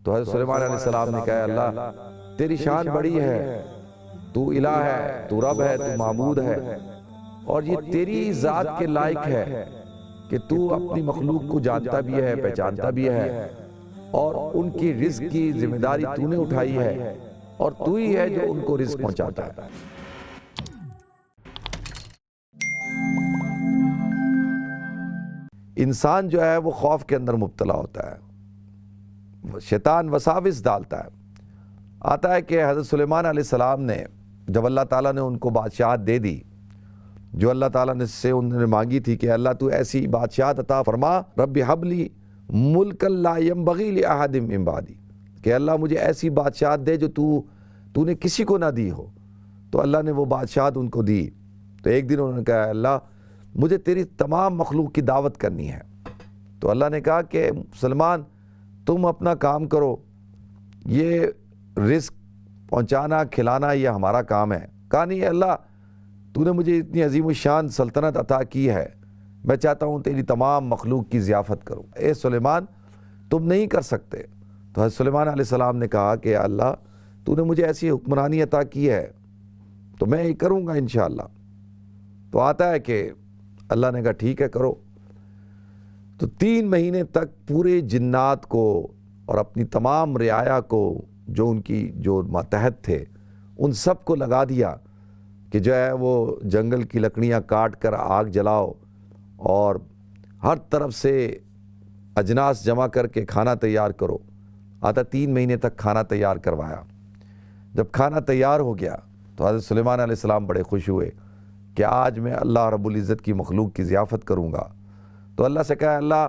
تو حضرت سلیمان علیہ السلام نے کہا اللہ تیری شان بڑی ہے، تو الہ ہے، تو رب ہے، تو معبود ہے، اور یہ تیری ذات کے لائق ہے کہ تو اپنی مخلوق کو جانتا بھی ہے، پہچانتا بھی ہے، اور ان کی رزق کی ذمہ داری تو نے اٹھائی ہے، اور تو ہی ہے جو ان کو رزق پہنچاتا ہے۔ انسان جو ہے وہ خوف کے اندر مبتلا ہوتا ہے، شیطان وساوس ڈالتا ہے۔ آتا ہے کہ حضرت سلیمان علیہ السلام نے جب اللہ تعالیٰ نے ان کو بادشاہت دے دی جو اللہ تعالیٰ نے سے انہوں نے مانگی تھی کہ اللہ تو ایسی بادشاہت عطا فرما، رب ہب لی ملکا لا ینبغی لأحد من بعدی، کہ اللہ مجھے ایسی بادشاہت دے جو تو نے کسی کو نہ دی ہو۔ تو اللہ نے وہ بادشاہت ان کو دی۔ تو ایک دن انہوں نے کہا اللہ مجھے تیری تمام مخلوق کی دعوت کرنی ہے۔ تو اللہ نے کہا کہ سلمان تم اپنا کام کرو، یہ رزق پہنچانا کھلانا یہ ہمارا کام ہے۔ کہا نہیں اللہ تو نے مجھے اتنی عظیم الشان سلطنت عطا کی ہے، میں چاہتا ہوں تیری تمام مخلوق کی ضیافت کروں۔ اے سلیمان تم نہیں کر سکتے۔ تو حضرت سلیمان علیہ السلام نے کہا کہ اللہ تو نے مجھے ایسی حکمرانی عطا کی ہے تو میں یہ کروں گا انشاءاللہ۔ تو آتا ہے کہ اللہ نے کہا ٹھیک ہے کرو۔ تو 3 مہینے تک پورے جنات کو اور اپنی تمام رعایا کو جو ان کی جو ماتحت تھے ان سب کو لگا دیا کہ جو ہے وہ جنگل کی لکڑیاں کاٹ کر آگ جلاؤ اور ہر طرف سے اجناس جمع کر کے کھانا تیار کرو۔ آتا 3 مہینے تک کھانا تیار کروایا۔ جب کھانا تیار ہو گیا تو حضرت سلیمان علیہ السلام بڑے خوش ہوئے کہ آج میں اللہ رب العزت کی مخلوق کی ضیافت کروں گا۔ تو اللہ سے کہا اللہ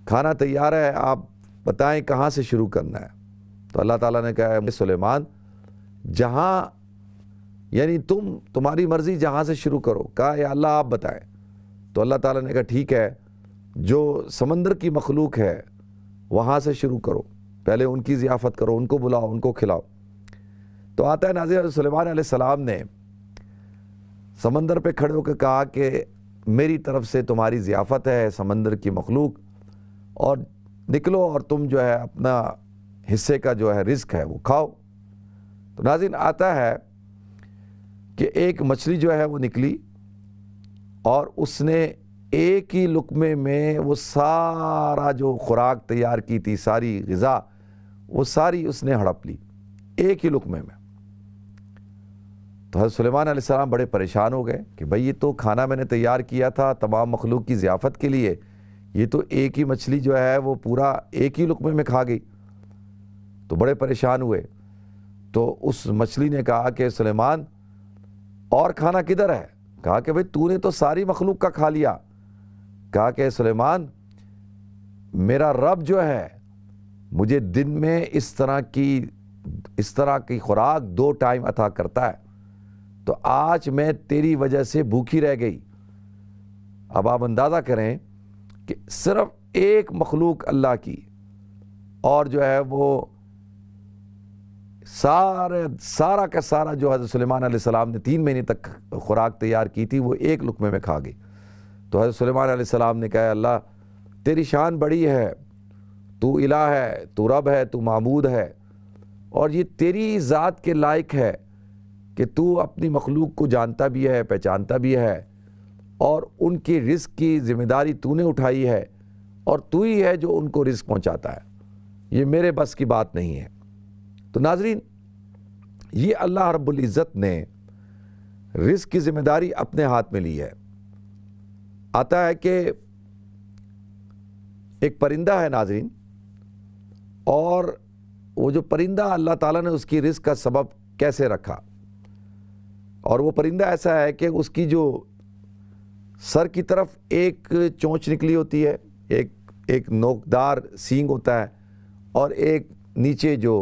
کھانا تیار ہے، آپ بتائیں کہاں سے شروع کرنا ہے۔ تو اللہ تعالیٰ نے کہا سلیمان جہاں یعنی تمہاری مرضی جہاں سے شروع کرو۔ کہا یا اللہ آپ بتائیں۔ تو اللہ تعالیٰ نے کہا ٹھیک ہے جو سمندر کی مخلوق ہے وہاں سے شروع کرو، پہلے ان کی ضیافت کرو، ان کو بلاؤ، ان کو کھلاؤ۔ تو آتا ہے ناظرین سلیمان علیہ السلام نے سمندر پہ کھڑے ہو کے کہا کہ میری طرف سے تمہاری ضیافت ہے سمندر کی مخلوق، اور نکلو اور تم جو ہے اپنا حصے کا جو ہے رزق ہے وہ کھاؤ۔ تو ناظرین آتا ہے کہ ایک مچھلی جو ہے وہ نکلی اور اس نے ایک ہی لقمے میں وہ سارا جو خوراک تیار کی تھی، ساری غذا وہ ساری اس نے ہڑپ لی ایک ہی لقمے میں۔ تو حضرت سلیمان علیہ السلام بڑے پریشان ہو گئے کہ بھئی یہ تو کھانا میں نے تیار کیا تھا تمام مخلوق کی ضیافت کے لیے، یہ تو ایک ہی مچھلی جو ہے وہ پورا ایک ہی لقمے میں کھا گئی۔ تو بڑے پریشان ہوئے۔ تو اس مچھلی نے کہا کہ سلیمان اور کھانا کدھر ہے؟ کہا کہ بھئی تو نے تو ساری مخلوق کا کھا لیا۔ کہا کہ سلیمان میرا رب جو ہے مجھے دن میں اس طرح کی خوراک 2 ٹائم عطا کرتا ہے، تو آج میں تیری وجہ سے بھوکی رہ گئی۔ اب آپ اندازہ کریں کہ صرف ایک مخلوق اللہ کی، اور جو ہے وہ سارا کا سارا جو حضرت سلیمان علیہ السلام نے 3 مہینے تک خوراک تیار کی تھی وہ ایک لقمے میں کھا گئی۔ تو حضرت سلیمان علیہ السلام نے کہا اللہ تیری شان بڑی ہے، تو الہ ہے، تو رب ہے، تو معبود ہے، اور یہ تیری ذات کے لائق ہے کہ تو اپنی مخلوق کو جانتا بھی ہے، پہچانتا بھی ہے، اور ان کی رزق کی ذمہ داری تو نے اٹھائی ہے، اور تو ہی ہے جو ان کو رزق پہنچاتا ہے، یہ میرے بس کی بات نہیں ہے۔ تو ناظرین یہ اللہ رب العزت نے رزق کی ذمہ داری اپنے ہاتھ میں لی ہے۔ آتا ہے کہ ایک پرندہ ہے ناظرین، اور وہ جو پرندہ اللہ تعالیٰ نے اس کی رزق کا سبب کیسے رکھا، اور وہ پرندہ ایسا ہے کہ اس کی جو سر کی طرف ایک چونچ نکلی ہوتی ہے، ایک نوکدار سینگ ہوتا ہے، اور ایک نیچے جو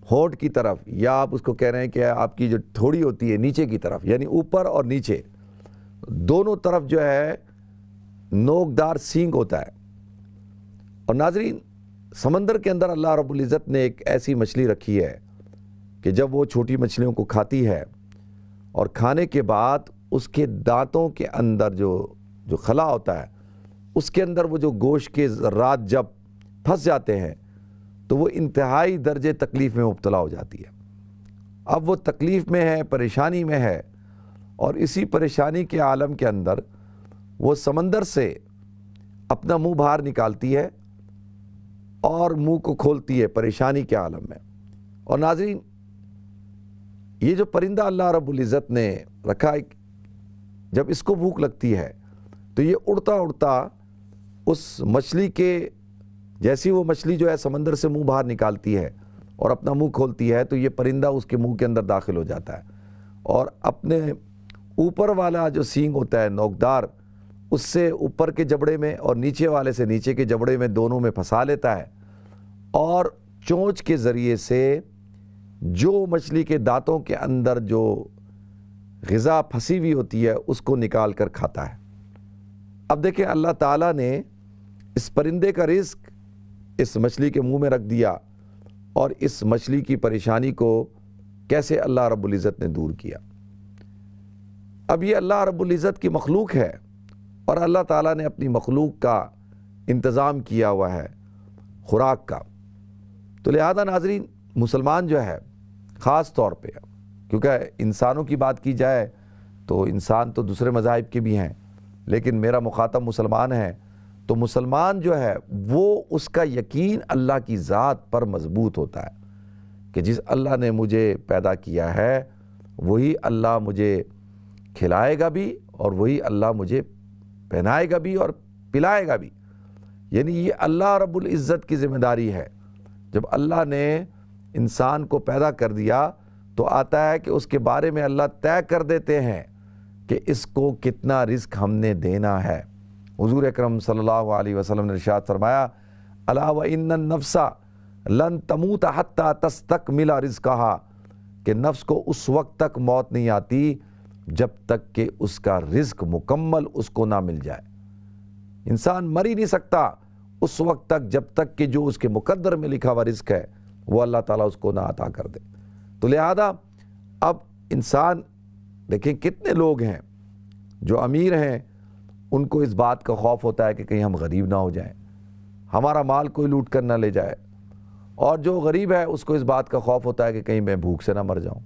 ہونٹ کی طرف، یا آپ اس کو کہہ رہے ہیں کہ آپ کی جو تھوڑی ہوتی ہے نیچے کی طرف، یعنی اوپر اور نیچے دونوں طرف جو ہے نوکدار سینگ ہوتا ہے۔ اور ناظرین سمندر کے اندر اللہ رب العزت نے ایک ایسی مچھلی رکھی ہے کہ جب وہ چھوٹی مچھلیوں کو کھاتی ہے اور کھانے کے بعد اس کے دانتوں کے اندر جو خلا ہوتا ہے اس کے اندر وہ جو گوشت کے ذرات جب پھنس جاتے ہیں تو وہ انتہائی درجے تکلیف میں مبتلا ہو جاتی ہے۔ اب وہ تکلیف میں ہے، پریشانی میں ہے، اور اسی پریشانی کے عالم کے اندر وہ سمندر سے اپنا منہ باہر نکالتی ہے اور منہ کو کھولتی ہے پریشانی کے عالم میں۔ اور ناظرین، یہ جو پرندہ اللہ رب العزت نے رکھا ہے، جب اس کو بھوک لگتی ہے تو یہ اڑتا اڑتا اس مچھلی کے، جیسی وہ مچھلی جو ہے سمندر سے منہ باہر نکالتی ہے اور اپنا منہ کھولتی ہے تو یہ پرندہ اس کے منہ کے اندر داخل ہو جاتا ہے اور اپنے اوپر والا جو سینگ ہوتا ہے نوکدار، اس سے اوپر کے جبڑے میں اور نیچے والے سے نیچے کے جبڑے میں، دونوں میں پھنسا لیتا ہے، اور چونچ کے ذریعے سے جو مچھلی کے دانتوں کے اندر جو غذا پھنسی ہوئی ہوتی ہے اس کو نکال کر کھاتا ہے۔ اب دیکھیں، اللہ تعالیٰ نے اس پرندے کا رزق اس مچھلی کے منہ میں رکھ دیا، اور اس مچھلی کی پریشانی کو کیسے اللہ رب العزت نے دور کیا۔ اب یہ اللہ رب العزت کی مخلوق ہے، اور اللہ تعالیٰ نے اپنی مخلوق کا انتظام کیا ہوا ہے خوراک کا۔ تو لہذا ناظرین، مسلمان جو ہے خاص طور پہ، کیونکہ انسانوں کی بات کی جائے تو انسان تو دوسرے مذاہب کے بھی ہیں، لیکن میرا مخاطب مسلمان ہے، تو مسلمان جو ہے وہ اس کا یقین اللہ کی ذات پر مضبوط ہوتا ہے کہ جس اللہ نے مجھے پیدا کیا ہے وہی اللہ مجھے کھلائے گا بھی، اور وہی اللہ مجھے پہنائے گا بھی اور پلائے گا بھی۔ یعنی یہ اللہ رب العزت کی ذمہ داری ہے۔ جب اللہ نے انسان کو پیدا کر دیا تو آتا ہے کہ اس کے بارے میں اللہ طے کر دیتے ہیں کہ اس کو کتنا رزق ہم نے دینا ہے۔ حضور اکرم صلی اللہ علیہ وسلم نے ارشاد فرمایا، الا وان النفس لن تموت حتی تستکمل رزقہا، کہ نفس کو اس وقت تک موت نہیں آتی جب تک کہ اس کا رزق مکمل اس کو نہ مل جائے۔ انسان مر ہی نہیں سکتا اس وقت تک جب تک کہ جو اس کے مقدر میں لکھا ہوا رزق ہے وہ اللہ تعالیٰ اس کو نہ عطا کر دے۔ تو لہذا اب انسان دیکھیں کتنے لوگ ہیں جو امیر ہیں، ان کو اس بات کا خوف ہوتا ہے کہ کہیں ہم غریب نہ ہو جائیں، ہمارا مال کوئی لوٹ کر نہ لے جائے، اور جو غریب ہے اس کو اس بات کا خوف ہوتا ہے کہ کہیں میں بھوک سے نہ مر جاؤں،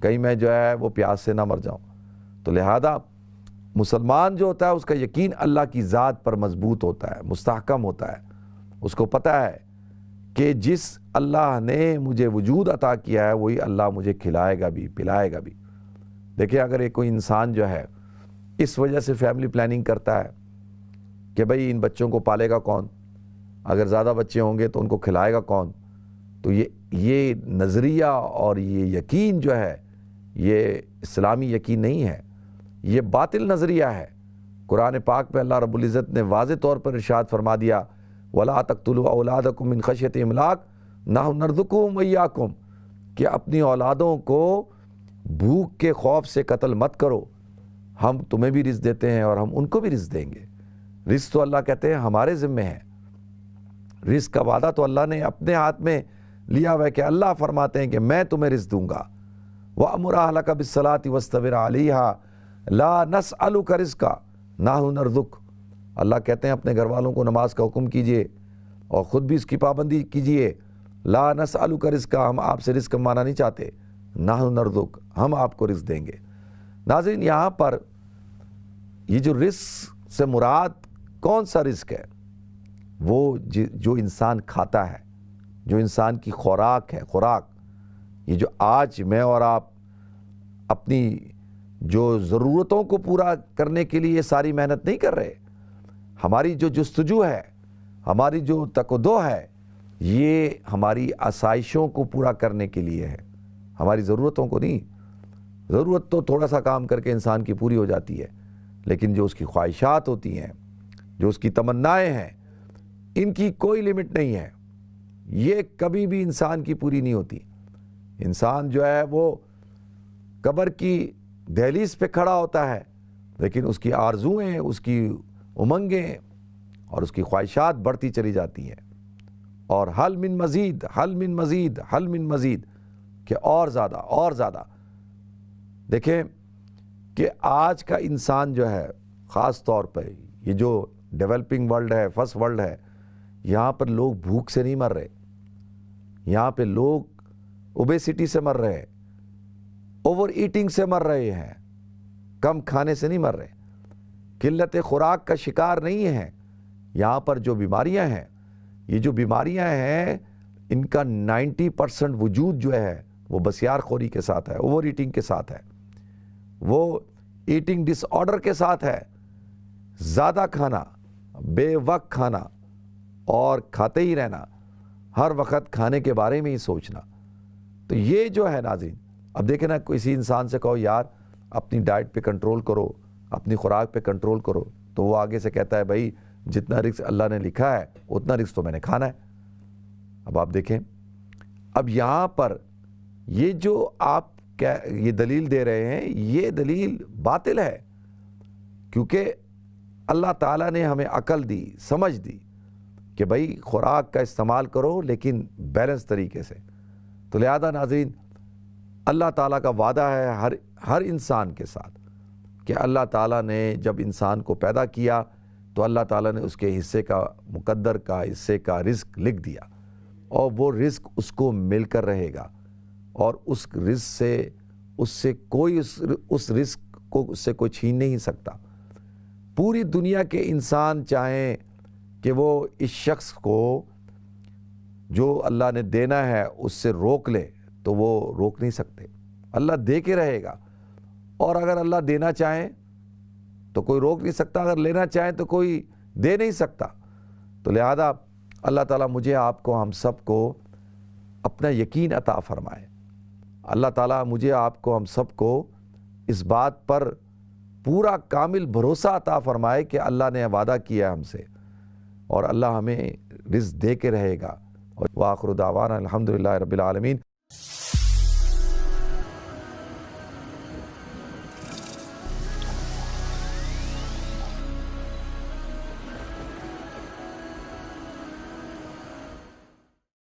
کہیں میں جو ہے وہ پیاس سے نہ مر جاؤں۔ تو لہذا مسلمان جو ہوتا ہے اس کا یقین اللہ کی ذات پر مضبوط ہوتا ہے، مستحکم ہوتا ہے، اس کو پتہ ہے کہ جس اللہ نے مجھے وجود عطا کیا ہے وہی اللہ مجھے کھلائے گا بھی، پلائے گا بھی۔ دیکھیں، اگر ایک کوئی انسان جو ہے اس وجہ سے فیملی پلاننگ کرتا ہے کہ بھئی ان بچوں کو پالے گا کون، اگر زیادہ بچے ہوں گے تو ان کو کھلائے گا کون، تو یہ نظریہ اور یہ یقین جو ہے یہ اسلامی یقین نہیں ہے، یہ باطل نظریہ ہے۔ قرآن پاک میں اللہ رب العزت نے واضح طور پر ارشاد فرما دیا، وَلَا تَقْتُلُوا أَوْلَادَكُمْ مِنْ خَشْيَةِ إِمْلَاقٍ نَحْنُ نَرْزُقُهُمْ وَإِيَّاكُمْ، کہ اپنی اولادوں کو بھوک کے خوف سے قتل مت کرو، ہم تمہیں بھی رزق دیتے ہیں اور ہم ان کو بھی رزق دیں گے۔ رزق تو اللہ کہتے ہیں ہمارے ذمہ ہے، رزق کا وعدہ تو اللہ نے اپنے ہاتھ میں لیا ہوا ہے کہ اللہ فرماتے ہیں کہ میں تمہیں رزق دوں گا۔ وَأْمُرْ أَهْلَكَ بِالصَّلَاةِ وَاسْتَبِرْ عَلَيْهَا لَا نَسْأَلُكَ رِزْقًا نَحْنُ نَرْزُقُكَ، اللہ کہتے ہیں اپنے گھر والوں کو نماز کا حکم کیجئے اور خود بھی اس کی پابندی کیجئے۔ لا نسألک رزقا، ہم آپ سے رزق ماننا نہیں چاہتے، نحن نرزق، ہم آپ کو رزق دیں گے۔ ناظرین، یہاں پر یہ جو رزق سے مراد کون سا رزق ہے؟ وہ جو انسان کھاتا ہے، جو انسان کی خوراک ہے، خوراک، یہ جو آج میں اور آپ اپنی جو ضرورتوں کو پورا کرنے کے لیے ساری محنت نہیں کر رہے، ہماری جو جستجو ہے، ہماری جو تقدو ہے، یہ ہماری آسائشوں کو پورا کرنے کے لیے ہے، ہماری ضرورتوں کو نہیں۔ ضرورت تو تھوڑا سا کام کر کے انسان کی پوری ہو جاتی ہے، لیکن جو اس کی خواہشات ہوتی ہیں، جو اس کی تمنائیں ہیں، ان کی کوئی لمٹ نہیں ہے، یہ کبھی بھی انسان کی پوری نہیں ہوتی۔ انسان جو ہے وہ قبر کی دہلیز پہ کھڑا ہوتا ہے، لیکن اس کی آرزوئیں، اس کی امنگیں اور اس کی خواہشات بڑھتی چلی جاتی ہیں، اور حل من مزید، حل من مزید، حل من مزید، کہ اور زیادہ اور زیادہ۔ دیکھیں کہ آج کا انسان جو ہے، خاص طور پہ یہ جو ڈیولپنگ ورلڈ ہے، فرسٹ ورلڈ ہے، یہاں پر لوگ بھوک سے نہیں مر رہے، یہاں پہ لوگ اوبیسٹی سے مر رہے ہیں، اوور ایٹنگ سے مر رہے ہیں، کم کھانے سے نہیں مر رہے، قلت خوراک کا شکار نہیں ہیں۔ یہاں پر جو بیماریاں ہیں، یہ جو بیماریاں ہیں ان کا 90% وجود جو ہے وہ بسیار خوری کے ساتھ ہے، اوور ایٹنگ کے ساتھ ہے، وہ ایٹنگ ڈس آرڈر کے ساتھ ہے، زیادہ کھانا، بے وقت کھانا اور کھاتے ہی رہنا، ہر وقت کھانے کے بارے میں ہی سوچنا۔ تو یہ جو ہے ناظرین، اب دیکھیں نا، کسی انسان سے کہو یار اپنی ڈائٹ پہ کنٹرول کرو، اپنی خوراک پہ کنٹرول کرو، تو وہ آگے سے کہتا ہے بھائی جتنا رزق اللہ نے لکھا ہے اتنا رزق تو میں نے کھانا ہے۔ اب آپ دیکھیں، اب یہاں پر یہ جو آپ یہ دلیل دے رہے ہیں، یہ دلیل باطل ہے، کیونکہ اللہ تعالیٰ نے ہمیں عقل دی، سمجھ دی کہ بھائی خوراک کا استعمال کرو لیکن بیلنس طریقے سے۔ تو لہذا ناظرین، اللہ تعالیٰ کا وعدہ ہے ہر انسان کے ساتھ کہ اللہ تعالیٰ نے جب انسان کو پیدا کیا تو اللہ تعالیٰ نے اس کے حصے کا، مقدر کا حصے کا رزق لکھ دیا، اور وہ رزق اس کو مل کر رہے گا، اور اس رزق سے کوئی اس رزق کو اس سے کوئی چھین نہیں سکتا۔ پوری دنیا کے انسان چاہیں کہ وہ اس شخص کو جو اللہ نے دینا ہے اس سے روک لے تو وہ روک نہیں سکتے، اللہ دے کے رہے گا، اور اگر اللہ دینا چاہیں تو کوئی روک نہیں سکتا، اگر لینا چاہیں تو کوئی دے نہیں سکتا۔ تو لہذا اللہ تعالیٰ مجھے آپ کو، ہم سب کو اپنا یقین عطا فرمائے۔ اللہ تعالیٰ مجھے آپ کو، ہم سب کو اس بات پر پورا کامل بھروسہ عطا فرمائے کہ اللہ نے وعدہ کیا ہے ہم سے، اور اللہ ہمیں رزق دے کے رہے گا۔ وآخر دعوانا الحمدللہ رب العالمین۔